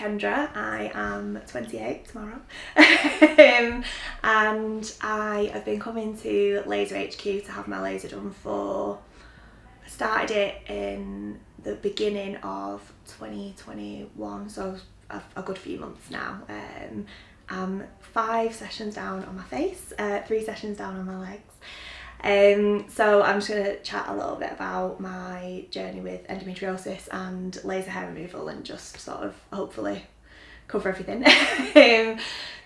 Kendra. I am 28 tomorrow. And I have been coming to Laser HQ to have my laser done for... I started it in the beginning of 2021, so a good few months now. I'm 5 sessions down on my face, 3 sessions down on my legs. So I'm just going to chat a little bit about my journey with endometriosis and laser hair removal and just sort of hopefully cover everything.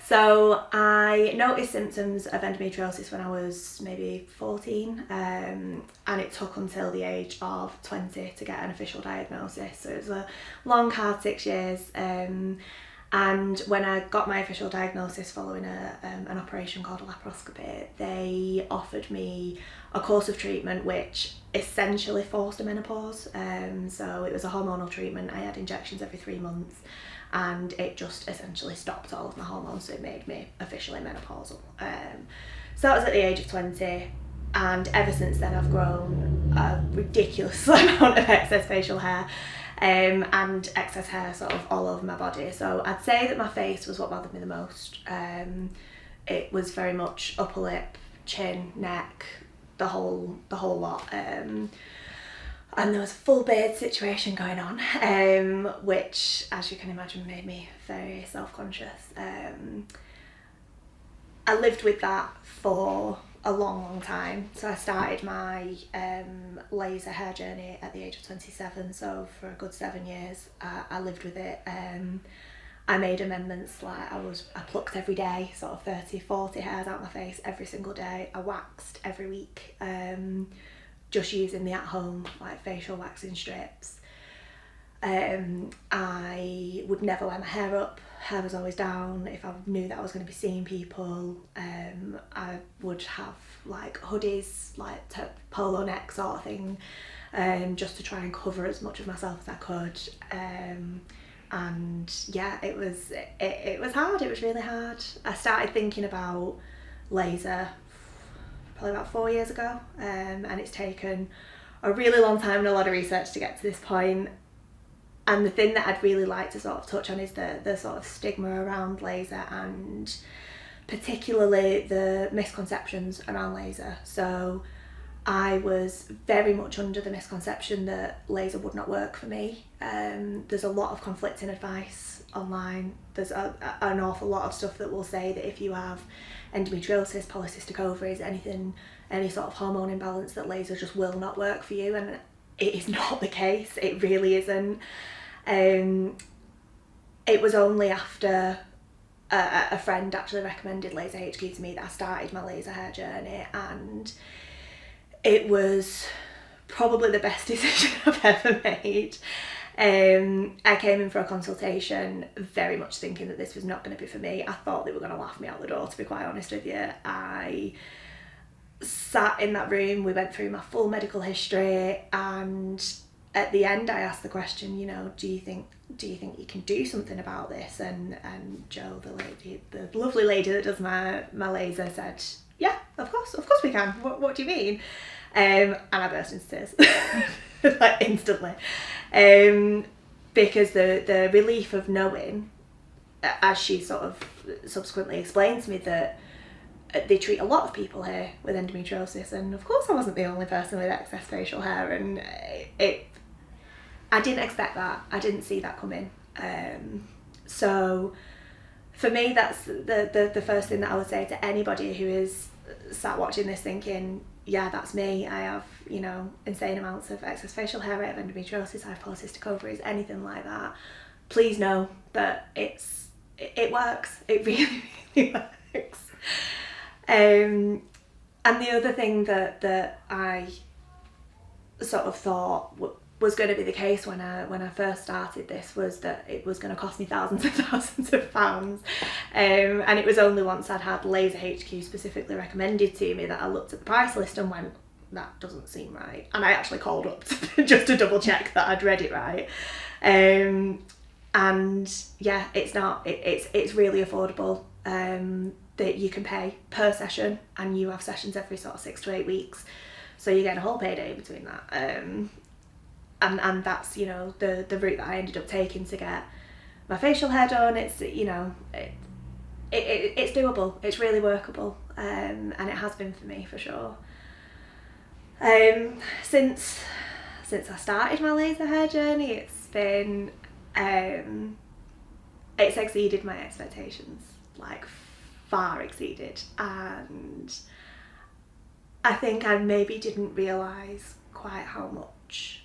So I noticed symptoms of endometriosis when I was maybe 14, and it took until the age of 20 to get an official diagnosis. So it was a long, hard 6 years. And when I got my official diagnosis following an operation called a laparoscopy, they offered me a course of treatment which essentially forced a menopause. So it was a hormonal treatment. I had injections every 3 months, and it just essentially stopped all of my hormones, so it made me officially menopausal. So that was at the age of 20, and ever since then I've grown a ridiculous amount of excess facial hair. And excess hair sort of all over my body. So I'd say that my face was what bothered me the most. It was very much upper lip, chin, neck, the whole lot. And there was a full beard situation going on, which, as you can imagine, made me very self-conscious. I lived with that for a long time. So I started my laser hair journey at the age of 27, so for a good 7 years I lived with it. I made amendments, like I plucked every day, sort of 30-40 hairs out of my face every single day. I waxed every week, just using the at-home like facial waxing strips. I would never wear my hair up. Hair was always down. If I knew that I was going to be seeing people, I would have like hoodies, like polo neck sort of thing, just to try and cover as much of myself as I could. And yeah, it was hard. It was really hard. I started thinking about laser probably about 4 years ago, and it's taken a really long time and a lot of research to get to this point. And the thing that I'd really like to sort of touch on is the sort of stigma around laser, and particularly the misconceptions around laser. So I was very much under the misconception that laser would not work for me. There's a lot of conflicting advice online. There's an awful lot of stuff that will say that if you have endometriosis, polycystic ovaries, any sort of hormone imbalance, that laser just will not work for you, and it is not the case. It really isn't. It was only after a friend actually recommended Laser HQ to me that I started my laser hair journey, and it was probably the best decision I've ever made. I came in for a consultation very much thinking that this was not going to be for me. I thought they were going to laugh me out the door, to be quite honest with you. I sat in that room, we went through my full medical history, and at the end I asked the question, do you think you can do something about this? And Jo, the lovely lady that does my laser, said, yeah, of course we can. What do you mean? And I burst into tears like instantly, because the relief of knowing, as she sort of subsequently explained to me, that they treat a lot of people here with endometriosis, and of course I wasn't the only person with excess facial hair, and I didn't expect that. I didn't see that coming. So for me, that's the first thing that I would say to anybody who is sat watching this thinking, yeah, that's me. I have, insane amounts of excess facial hair, I have endometriosis, I have polycystic ovaries, anything like that. Please know that it works. It really, really works. And the other thing that I sort of thought was going to be the case when I first started this was that it was going to cost me thousands and thousands of pounds, and it was only once I'd had Laser HQ specifically recommended to me that I looked at the price list and went, that doesn't seem right. And I actually called up just to double check that I'd read it right. And yeah, it's not. It's really affordable. That you can pay per session, and you have sessions every sort of 6 to 8 weeks, so you get a whole payday between that. And that's the route that I ended up taking to get my facial hair done. It's, you know, it's doable, it's really workable, and it has been for me for sure. Since I started my laser hair journey, it's been it's exceeded my expectations, like far exceeded, and I think I maybe didn't realise quite how much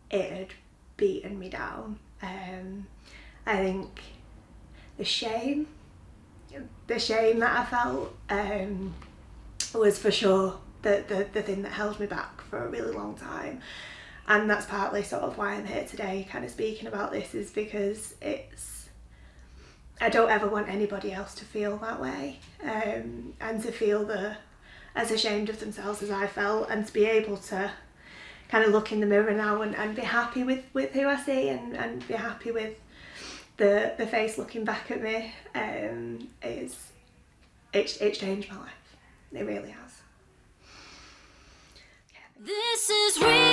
it had beaten me down. I think the shame that I felt was for sure the thing that held me back for a really long time, and that's partly sort of why I'm here today kind of speaking about this, is because I don't ever want anybody else to feel that way, and to feel as ashamed of themselves as I felt, and to be able to kind of look in the mirror now and be happy with who I see, and be happy with the face looking back at me. It's changed my life. It really has. This is real.